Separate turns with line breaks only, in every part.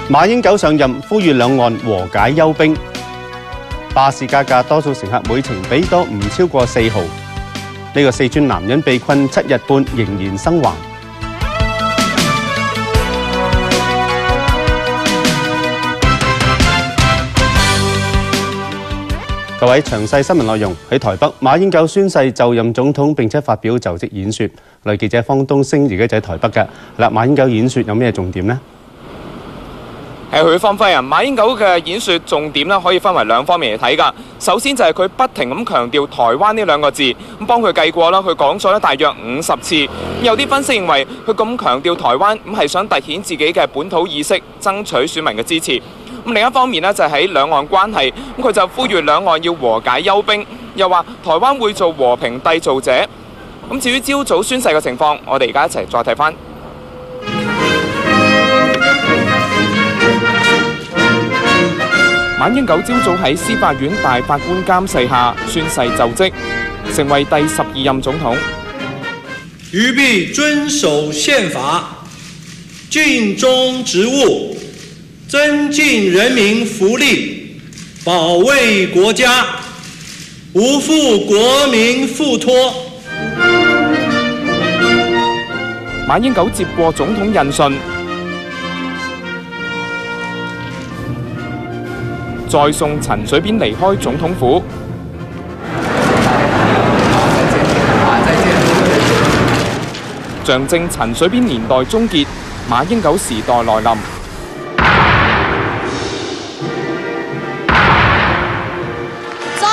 馬英九上任，呼籲兩岸和解休兵。巴士加價，多數乘客每程俾多唔超過4毫。呢個四川男人被困7日半，仍然生還。各位，詳細新聞內容喺台北，馬英九宣誓就任總統並且發表就職演說。我哋記者方東升而家就喺台北嘅。嗱，馬英九演說有咩重點呢？
係佢方輝啊！馬英九嘅演說重點咧，可以分為兩方面嚟睇㗎。首先就係佢不停咁強調台灣呢兩個字，咁幫佢計過啦，佢講咗咧大約50次。有啲分析認為佢咁強調台灣，咁係想凸顯自己嘅本土意識，爭取選民嘅支持。咁另一方面呢，就係喺兩岸關係，咁佢就呼籲兩岸要和解休兵，又話台灣會做和平締造者。咁至於朝早宣誓嘅情況，我哋而家一齊再睇翻。馬英九朝早喺司法院大法官監誓下宣誓就職，成為第12任總統。
予必遵守憲法，盡忠職務，增進人民福利，保衛國家，無負國民付託。
馬英九接過總統印信，再送陳水扁離開總統府，象徵陳水扁年代終結，馬英九時代來臨。總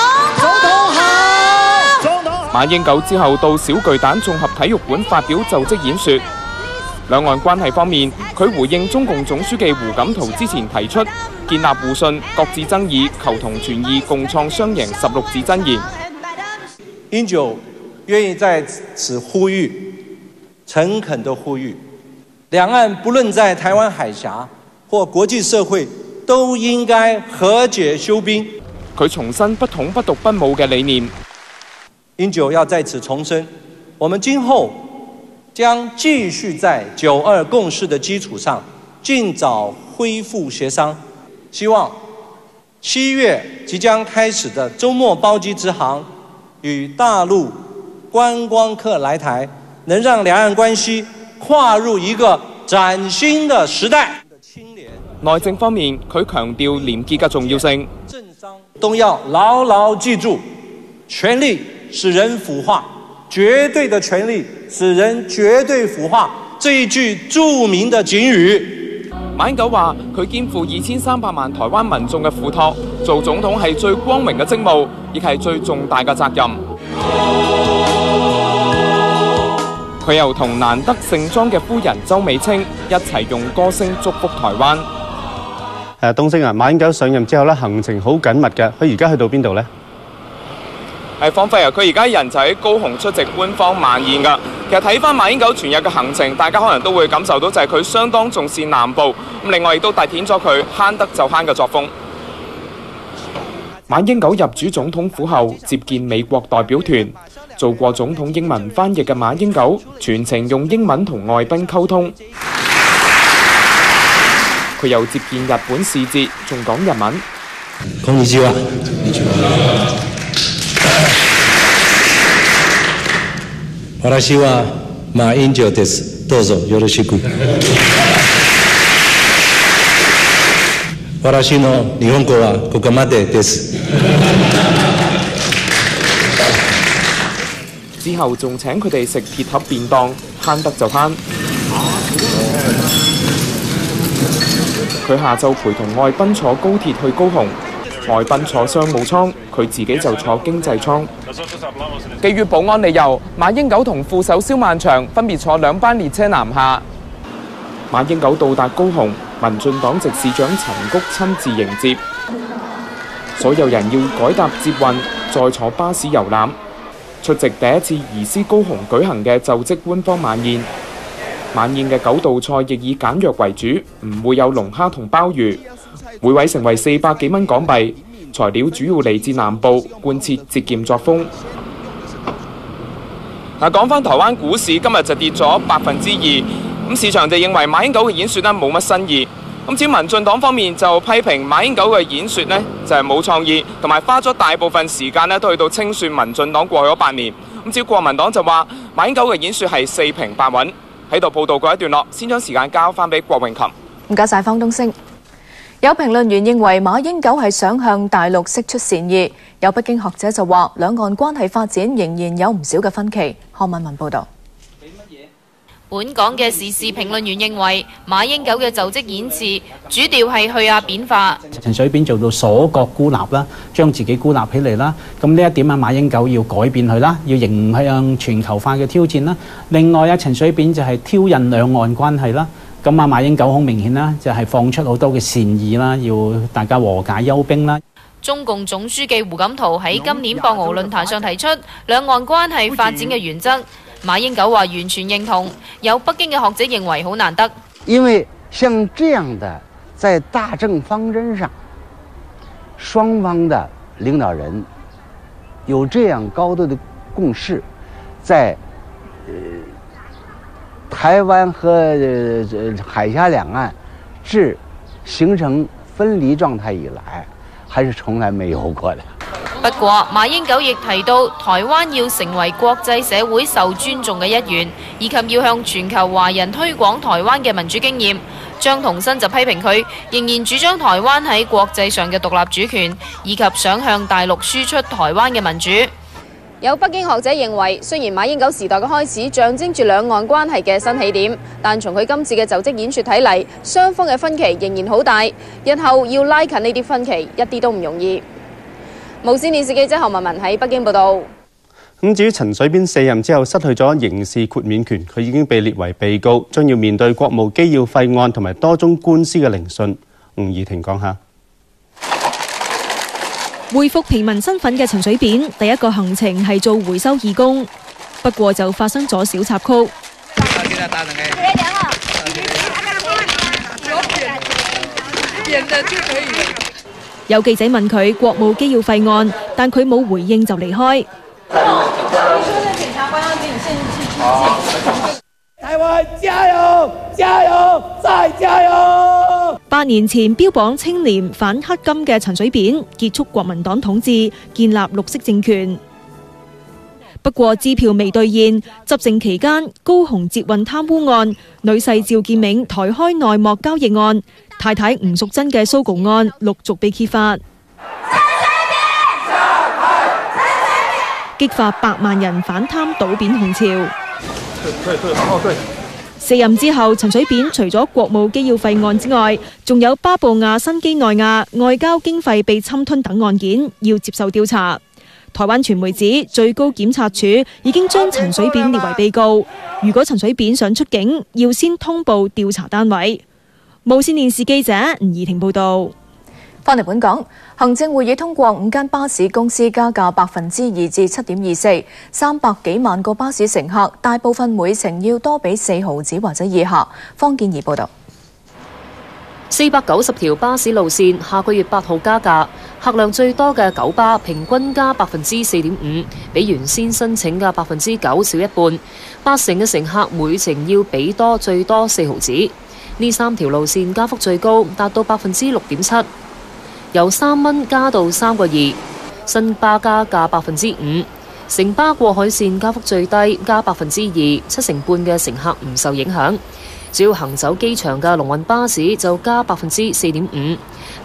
統好！馬英九之後到小巨蛋綜合體育館發表就職演說。兩岸關係方面，佢回應中共總書記胡錦濤之前提出建立互信、擱置爭議、求同存異、共創雙贏16字真言。
英九願意在此呼籲，誠懇的呼籲，兩岸不論在台灣海峽或國際社會，都應該和解休兵。
佢重申不統、不獨、不武嘅理念。
英九要在此重申，我們今後將繼續在9·2共識的基礎上，盡早恢復協商。希望7月即將開始的週末包機直航與大陸觀光客來台，能讓兩岸關係跨入一個嶄新的時代。
內政方面，佢強調廉潔嘅重要性，
政商都要牢牢記住，權力使人腐化，絕對的權力使人絕對腐化，這一句著名的警語。
馬英九話：佢肩負2300萬台灣民眾嘅付託，做總統係最光榮嘅職務，亦係最重大嘅責任。佢又同難得盛裝嘅夫人周美青一齊用歌聲祝福台灣。
東升啊，馬英九上任之後咧，行程好緊密嘅，佢而家去到邊度呢？
係方輝啊！佢而家人就喺高雄出席官方晚宴㗎。其實睇翻馬英九全日嘅行程，大家可能都會感受到就係佢相當重視南部。咁另外亦都凸顯咗佢慳得就慳嘅作風。馬英九入主總統府後接見美國代表團，做過總統英文翻譯嘅馬英九全程用英文同外賓溝通。佢又接見日本使節，仲講日文。
こんにちは。私は馬英九です。どうぞよろしく。私の日本語はここまでです。
之後仲請佢哋食鐵盒便當，慳得就慳。佢下晝陪同外賓坐高鐵去高雄。外賓坐商務艙，佢自己就坐經濟艙。基於保安理由，馬英九同副手蕭萬長分別坐2班列車南下。馬英九到達高雄，民進黨籍市長陳菊親自迎接，所有人要改搭捷運，再坐巴士遊覽，出席第一次移師高雄舉行嘅就職官方晚宴。晚宴嘅9道菜亦以簡約為主，唔會有龍蝦同鮑魚。每位成為400幾蚊港幣，材料主要嚟自南部，貫徹節儉作風。嗱，講翻台灣股市今日就跌咗2%，咁市場就認為馬英九嘅演說呢冇乜新意。咁至於民進黨方面就批評馬英九嘅演說呢就係冇創意，同埋花咗大部分時間呢都去到清算民進黨過去嗰8年。咁至於國民黨就話馬英九嘅演說係4平8穩。喺度報道過一段落，先將時間交翻俾郭詠琴。
唔該晒方東升。有評論員認為馬英九係想向大陸釋出善意，有北京學者就話兩岸關係發展仍然有唔少嘅分歧。康敏文報導。
本港嘅時事評論員認為，馬英九嘅就職演辭主調係去亞扁化。
陳水扁做到鎖國孤立啦，將自己孤立起嚟啦。咁呢一點啊，馬英九要改變佢啦，要迎向全球化嘅挑戰啦。另外啊，陳水扁就係挑釁兩岸關係啦。咁啊，馬英九好明顯啦，就係放出好多嘅善意啦，要大家和解休兵啦。
中共總書記胡錦濤喺今年博鰲論壇上提出兩岸關係發展嘅原則。馬英九話完全認同，有北京嘅學者認為好難得。
因為像這樣的，在大政方針上，雙方的領導人有這樣高度的共識，在台灣和海峽兩岸至形成分離狀態以來，還是從來沒有過的。
不過，馬英九亦提到，台灣要成為國際社會受尊重嘅一員，以及要向全球華人推廣台灣嘅民主經驗。張同新就批評佢仍然主張台灣喺國際上嘅獨立主權，以及想向大陸輸出台灣嘅民主。
有北京學者認為，雖然馬英九時代嘅開始象徵住兩岸關係嘅新起點，但從佢今次嘅就職演說睇嚟，雙方嘅分歧仍然好大，日後要拉近呢啲分歧一啲都唔容易。無線電視記者侯文文喺北京報道。
咁至於陳水扁卸任之後失去咗刑事豁免權，佢已經被列為被告，將要面對國務機要費案同埋多宗官司嘅聆訊。吳怡婷講下。
恢復平民身份嘅陳水扁第一個行程係做回收義工，不過就發生咗小插曲。有記者問佢國務機要費案，但佢冇回應就離開。
台灣加油！加油！再加油！8
年前標榜清廉反黑金嘅陳水扁結束國民黨統治，建立綠色政權。不過支票未兌現，執政期間高雄捷運貪污案、女婿趙建銘台開內幕交易案、太太吳淑珍嘅蘇共案陸續被揭發，激發百萬人反貪倒扁紅潮。卸任之後，陳水扁除咗國務機要費案之外，仲有巴布亞新畿內亞外交經費被侵吞等案件要接受調查。台灣傳媒指最高檢察署已經將陳水扁列為被告，如果陳水扁想出境，要先通報調查單位。無線電視記者吳怡婷報道。
翻嚟本港，行政會議通過5間巴士公司加價2%至7.24%，300幾萬個巴士乘客，大部分每程要多俾4毫子或者以下。方建怡報道。
490條巴士路線下個月8號加價，客量最多嘅九巴平均加4.5%，比原先申請嘅9%少一半。8成嘅乘客每程要俾多最多4毫子。呢3條路線加幅最高，達到6.7%。由3蚊加到3個2，新巴加價5%，城巴過海線加幅最低，加2%，7成半嘅乘客唔受影響。主要行走機場嘅龍運巴士就加4.5%，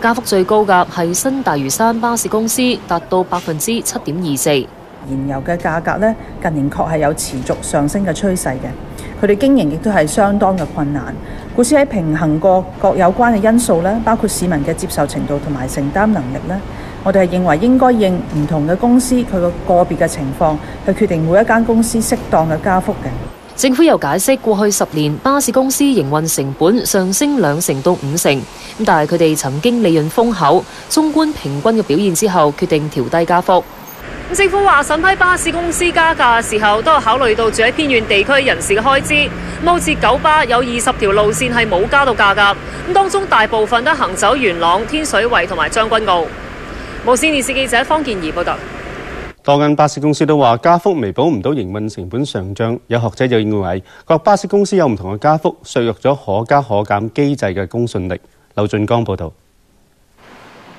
加幅最高嘅係新大嶼山巴士公司，達到7.24%。
燃油嘅價格呢，近年確係有持續上升嘅趨勢嘅，佢哋經營亦都係相當嘅困難。故此喺平衡過各有關嘅因素咧，包括市民嘅接受程度同埋承擔能力咧，我哋係認為應該應唔同嘅公司佢個別嘅情況去決定每一間公司適當嘅加幅嘅。
政府又解釋，過去10年巴士公司營運成本上升2成到5成，但係佢哋曾經利潤豐厚，綜觀平均嘅表現之後，決定調低加幅。
政府話審批巴士公司加價嘅時候，都有考慮到住喺偏遠地區人士嘅開支。好似九巴有20條路線係冇加到價㗎，當中大部分都行走元朗、天水圍同埋將軍澳。無線電視記者方健儀報道。
多間巴士公司都話加幅彌補唔到營運成本上漲，有學者就認為各巴士公司有唔同嘅加幅，削弱咗可加可減機制嘅公信力。劉俊江報導。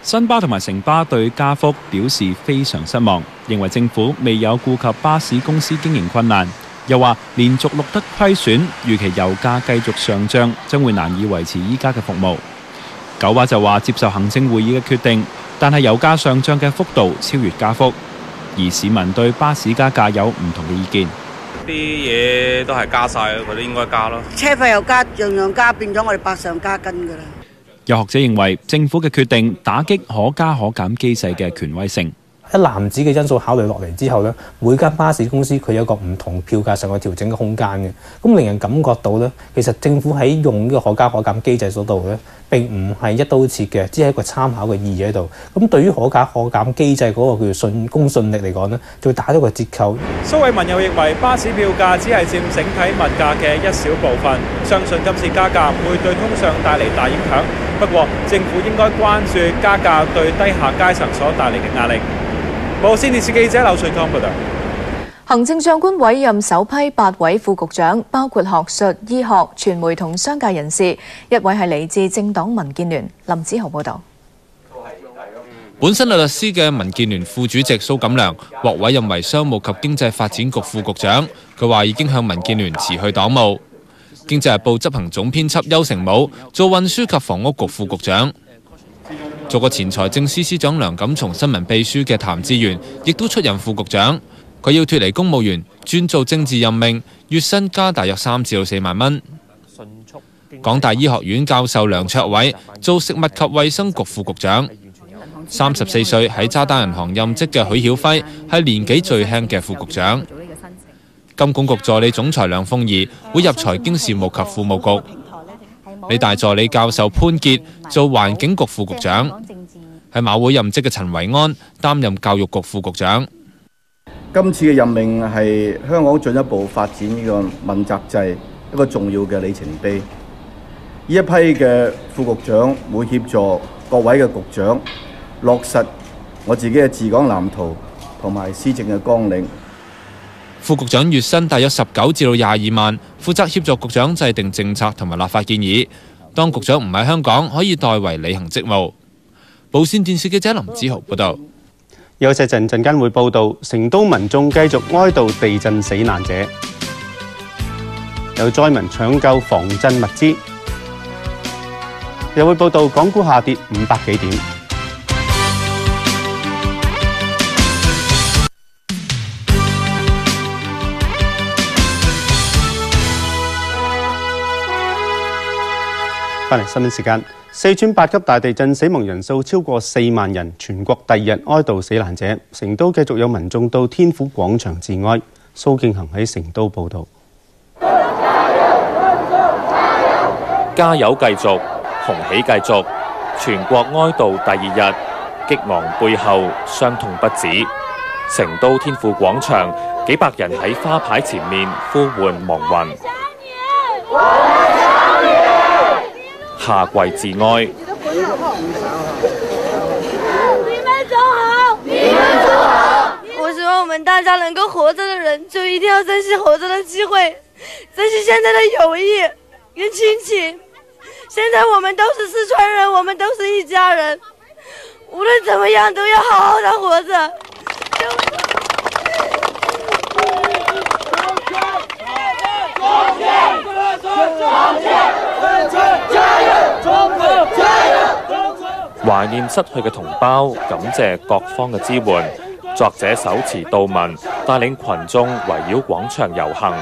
新巴同埋城巴對加幅表示非常失望，認為政府未有顧及巴士公司經營困難，又話連續錄得虧損，預期油價繼續上漲，將會難以維持依家嘅服務。九巴就話接受行政會議嘅決定，但係油價上漲嘅幅度超越加幅，而市民對巴士加價有唔同嘅意見。
啲嘢都係加晒，佢都應該加咯。車費又加，樣樣加，變咗我哋百上加斤㗎啦。
有學者認為政府嘅決定打擊可加可減機制嘅權威性。
一籃子嘅因素考慮落嚟之後呢，每間巴士公司佢有一個唔同票價上嘅調整嘅空間嘅，咁令人感覺到呢，其實政府喺用呢個可加可減機制嗰度呢，並唔係一刀切嘅，只係一個參考嘅意義喺度。咁對於可加可減機制嗰個叫公信力嚟講呢，就會打咗個折扣。
蘇偉文又認為巴士票價只係佔整體物價嘅一小部分，相信今次加價唔會對通脹帶嚟大影響。不過政府應該關注加價對低下階層所帶嚟嘅壓力。無線電視記者劉瑞康報道。
行政長官委任首批8位副局長，包括學術、醫學、傳媒同商界人士，一位係嚟自政黨民建聯。林子豪報道。
本身係律師嘅民建聯副主席蘇錦樑獲委任為商務及經濟發展局副局長，佢話已經向民建聯辭去黨務。經濟日報執行總編輯邱成武做運輸及房屋局副局長。做過前財政司司長梁錦松新聞秘書嘅譚志源亦都出任副局長，佢要脫離公務員，轉做政治任命，月薪加大約3至4萬蚊。港大醫學院教授梁卓偉做食物及衛生局副局長。34歲喺渣打銀行任職嘅許曉輝係年紀最輕嘅副局長。金管局助理總裁梁鳳儀會入財經事務及庫務局。理大助理教授潘傑做環境局副局長，喺馬會任職嘅陳維安擔任教育局副局長。
今次嘅任命係香港進一步發展呢個問責制一個重要嘅里程碑。呢一批嘅副局長會協助各位嘅局長落實我自己嘅治港藍圖同埋施政嘅綱領。
副局長月薪大約19至22萬，負責協助局長制定政策同埋立法建議。當局長唔喺香港，可以代為履行職務。無線電視記者林子豪報道。
有勢陣間會報道，成都民眾繼續哀悼地震死難者，有災民搶救防震物資。又會報道港股下跌500幾點。翻嚟新聞時間，四川8級大地震死亡人數超過4萬人，全國第2日哀悼死難者。成都繼續有民眾到天府廣場致哀。蘇敬恒喺成都報導。
加油繼續，紅喜繼續，全國哀悼第2日，激昂背後傷痛不止。成都天府廣場幾百人喺花牌前面呼喚亡魂。下跪致哀。你們
走好，你們走好。我希望我們大家能夠活着的人，就一定要珍惜活着的機會，珍惜現在的友誼跟親情。現在我們都是四川人，我們都是一家人，無論怎麼樣都要好好的活着。
懷念失去嘅同胞，感謝各方嘅支援。作者手持悼文，帶領群眾圍繞廣場遊行。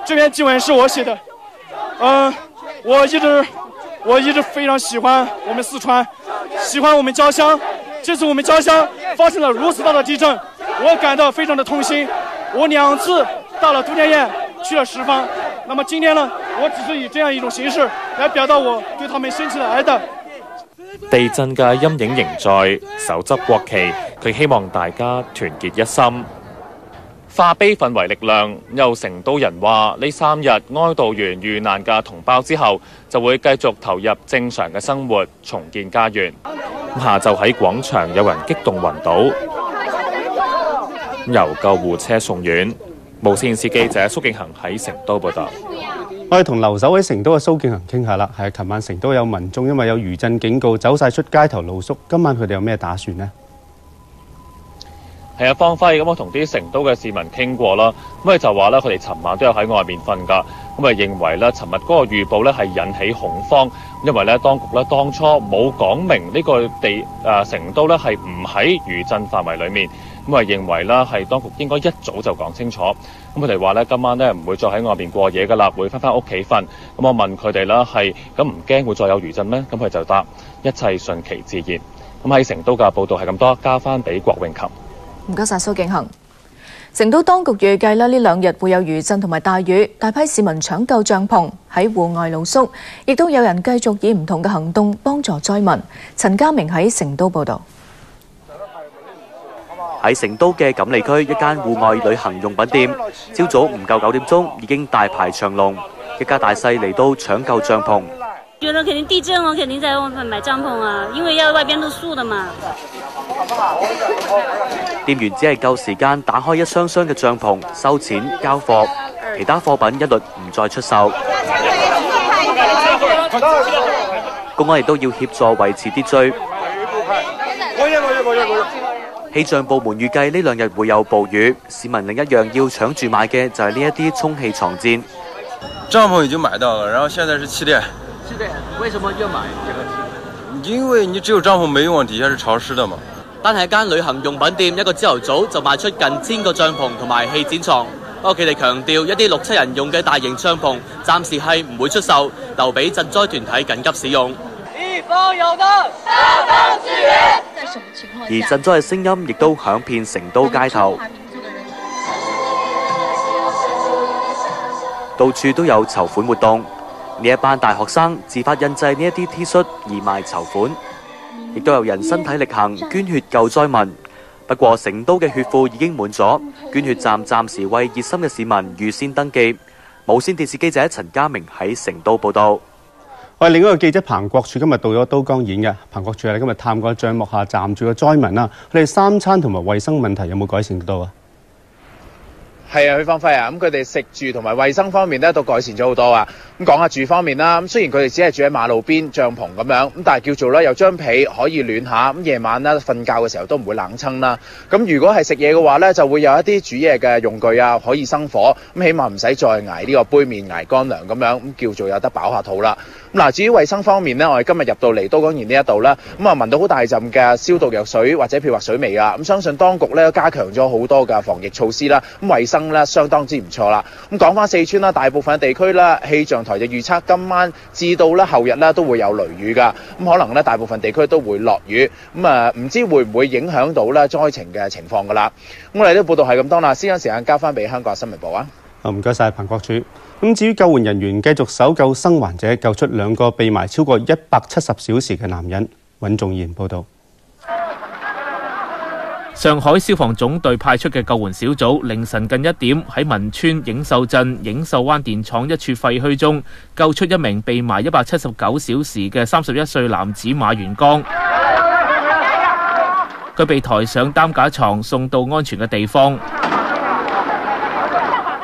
這篇祭文是我寫的，我一直非常喜歡我們四川，喜歡我們家鄉。這次我們家鄉發生了如此大的地震，我感到非常的痛心。我2次到了都江堰去了10方，那麼今天呢，我只是以這樣一種形式來表達我對他們深切的哀悼。
地震嘅陰影仍在，手執國旗，佢希望大家團結一心，化悲憤為力量。有成都人話：呢3日哀悼完遇難嘅同胞之後，就會繼續投入正常嘅生活，重建家園。下晝喺廣場有人激動暈倒。由救護車送院。無線電視記者蘇敬恒喺成都報道。
我哋同留守喺成都嘅蘇敬恒傾下啦。係琴晚成都有民眾因為有餘震警告，走晒出街頭露宿。今晚佢哋有咩打算呢？
係啊，方輝，咁我同啲成都嘅市民傾過啦，咁佢就話咧，佢哋尋晚都有喺外面瞓㗎，咁啊認為咧，尋日嗰個預報咧係引起恐慌，因為咧當局咧當初冇講明呢個成都咧係唔喺餘震範圍裡面，咁啊認為咧係當局應該一早就講清楚，咁佢哋話咧今晚咧唔會再喺外面過夜㗎啦，會翻屋企瞓。咁我問佢哋啦係咁唔驚會再有餘震咩？咁佢就答一切順其自然。咁喺成都嘅報道係咁多，交翻俾郭永琴。
唔該晒蘇敬恒。成都當局預計呢兩日會有餘震同埋大雨，大批市民搶救帳篷喺戶外露宿，亦都有人繼續以唔同嘅行動幫助災民。陳家明喺成都報導。
喺成都嘅錦里區一間戶外旅行用品店，朝早唔夠9點鐘已經大排長龍，一家大細嚟到搶救帳篷。
覺得肯定地震，我肯定在外面買帳篷啊，因為要外邊露宿的嘛。
店員只係夠時間打開一箱箱嘅帳篷，收錢交貨，其他貨品一律唔再出售。公安亦都要協助維持秩序。氣象部門預計呢兩日會有暴雨，市民另一樣要搶住買嘅就係呢一啲充氣床墊。
帳篷已經買到了，然後現在是氣墊。
氣墊為什麼要買這個？
因為你只有帳篷沒用，底下是潮濕的嘛。
單係間旅行用品店，一個朝頭早就賣出近1000個帳篷同埋氣墊床。不過佢哋強調，一啲6、7人用嘅大型帳篷暫時係唔會出售，留俾賑災團體緊急使用。
地方有的，下方支援。
而賑災嘅聲音亦都響遍成都街頭，到處都有籌款活動。呢一班大學生自發印製呢一啲 T 恤義賣籌款，亦都有人身體力行捐血救災民。不過成都嘅血庫已經滿咗，捐血站暫時為熱心嘅市民預先登記。無線電視記者陳家明喺成都報導。
我哋另一個記者彭國柱今日到咗都江堰嘅。彭國柱係今日探過帳幕下暫住嘅災民啦，佢哋三餐同埋衞生問題有冇改善到啊？
係啊，許方輝啊，咁佢哋食住同埋衞生方面咧都改善咗好多啊。咁講下住方面啦，咁雖然佢哋只係住喺馬路邊帳篷咁樣，咁但係叫做咧有張被可以暖下，咁夜晚咧瞓覺嘅時候都唔會冷親啦。咁如果係食嘢嘅話咧，就會有一啲煮嘢嘅用具啊，可以生火，咁起碼唔使再捱呢個杯麵捱乾糧咁樣，咁叫做有得飽下肚啦。咁嗱，至於衞生方面咧，我哋今日入到嚟都江堰呢一度咧，咁啊聞到好大陣嘅消毒藥水或者漂白水味啊，咁相信當局咧加強咗好多嘅防疫措施啦，咁衞生咧相當之唔錯啦。咁講翻四川啦，大部分地區啦，氣象台就預測今晚至到咧後日咧都會有雷雨㗎，咁可能咧大部分地區都會落雨，咁啊唔知會唔會影響到咧災情嘅情況㗎啦。咁我哋都報道係咁多啦，先將時間交翻俾香港新聞部啊。
唔該晒彭國柱。咁至於救援人員繼續搜救生還者，救出2個被埋超過170小時嘅男人。尹仲賢報導。
上海消防總隊派出嘅救援小組凌晨近1點喺汶川映秀鎮映秀灣電廠一處廢墟中救出一名被埋179小時嘅31歲男子馬元剛。佢被抬上擔架床送到安全嘅地方。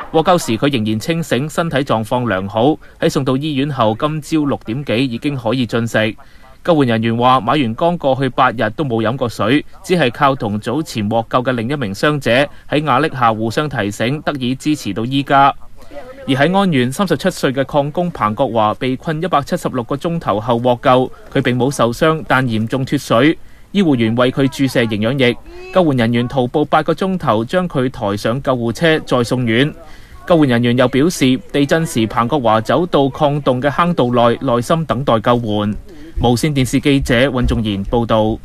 獲救時佢仍然清醒，身體狀況良好。喺送到醫院後，今朝6點幾已經可以進食。救援人員話，馬元剛過去8日都冇飲過水，只係靠同早前獲救嘅另一名傷者喺壓力下互相提醒，得以支持到依家。而喺安縣37歲嘅礦工彭國華被困176個鐘頭後獲救，佢並冇受傷，但嚴重脫水。醫護員為佢注射營養液，救援人員徒步8個鐘頭將佢抬上救護車再送院。救援人員又表示，地震時彭國華走到礦洞嘅坑道內，耐心等待救援。無線電視記者尹仲賢報導。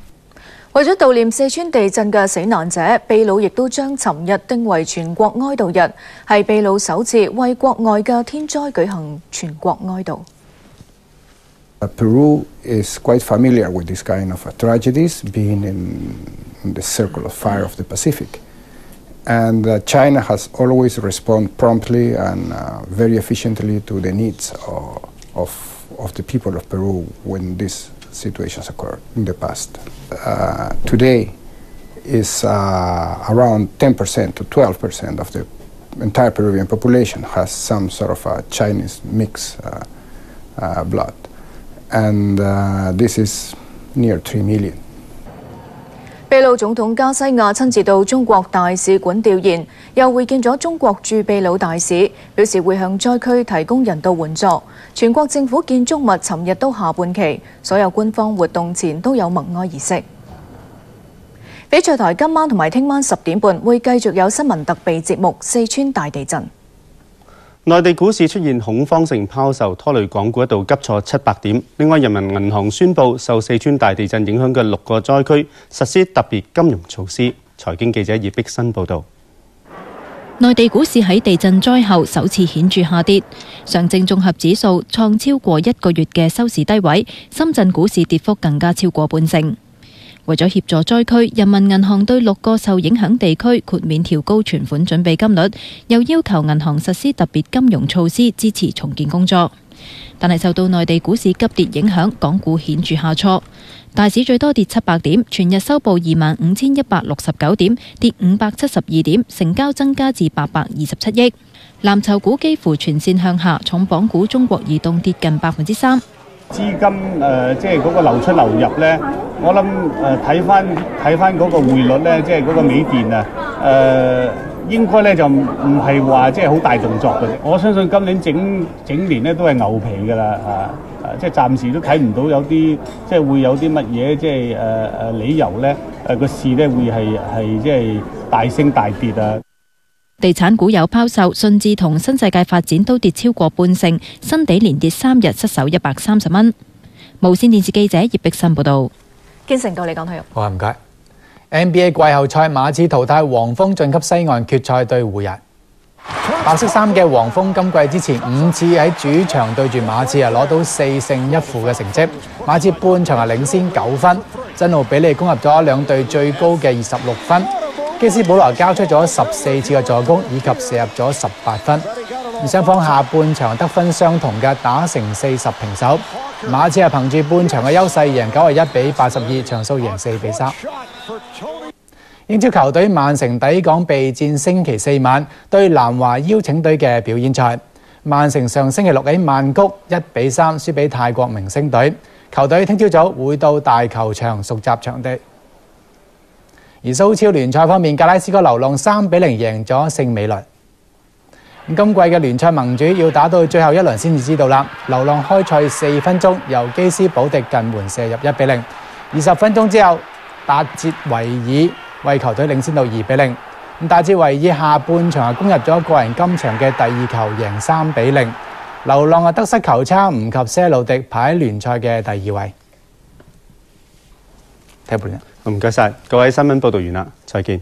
為咗悼念四川地震嘅死難者，秘魯亦都將尋日定為全國哀悼日，係秘魯首次為國外嘅天災舉行全國哀悼。
Peru is quite familiar with this kind of tragedies, being in the circle of fire of the Pacific. And China has always responded promptly and very efficiently to the needs of the people of Peru when these situations occurred in the past. Today is around 10% to 12% of the entire Peruvian population has some sort of a Chinese mixed blood. And this is near 3 million.
秘魯總統加西亞親自到中國大使館調研，又會見咗中國駐秘魯大使，表示會向災區提供人道援助。全國政府建築物尋日都下半旗，所有官方活動前都有默哀儀式。翡翠台今晚同埋聽晚10點半會繼續有新聞特備節目《四川大地震》。
內地股市出現恐慌性拋售，拖累港股一度急挫700點。另外，人民銀行宣布受四川大地震影響嘅6個災區實施特別金融措施。財經記者葉碧新報導。
內地股市喺地震災後首次顯著下跌，上證綜合指數創超過1個月嘅收市低位，深圳股市跌幅更加超過半成。為咗協助災區，人民銀行對6個受影響地區豁免調高存款準備金率，又要求銀行實施特別金融措施支持重建工作。但係受到內地股市急跌影響，港股顯著下挫，大市最多跌700點，全日收報25,169點，跌572點，成交增加至827億。藍籌股幾乎全線向下，重磅股中國移動跌近3%。
資金即係嗰個流出流入咧，我諗睇翻嗰個匯率咧，即係嗰個美電應該咧就唔係話即係好大動作嘅。我相信今年整年咧都係牛皮㗎啦，即係暫時都睇唔到有啲即係會有啲乜嘢即係理由咧個市咧會係即係大升大跌啊！
地產股有拋售，信置同新世界發展都跌超過半成，新地連跌3日，失守130蚊。無線電視記者葉碧新報導。
建成到你講體育。
好啊，唔該。NBA 季後賽馬刺淘汰黃蜂晉級西岸決賽對湖人。白色衫嘅黃蜂今季之前5次喺主場對住馬刺攞到4勝1負嘅成績。馬刺半場領先9分，真路比利攻入咗兩隊最高嘅26分。基斯保羅交出咗14次嘅助攻，以及射入咗18分。而雙方下半場得分相同嘅，打成40平手。馬刺係憑住半場嘅優勢贏91比82，場數贏4比3。英超球隊曼城抵港備戰星期4晚對南華邀請隊嘅表演賽。曼城上星期6喺曼谷1比3輸俾泰國明星隊，球隊聽朝早會到大球場熟習場地。而蘇超聯賽方面，格拉斯哥流浪3比0贏咗聖美倫。今季嘅聯賽盟主要打到最後一輪先至知道啦。流浪開賽4分鐘，由基斯保迪近門射入1比0。20分鐘之後，達哲維爾為球隊領先到2比0。達哲維爾下半場攻入咗個人今場嘅第2球，贏3比0。流浪得失球差唔及些路迪，排喺聯賽嘅第2位。睇半日。
唔該晒，各位新聞報導完啦，再見。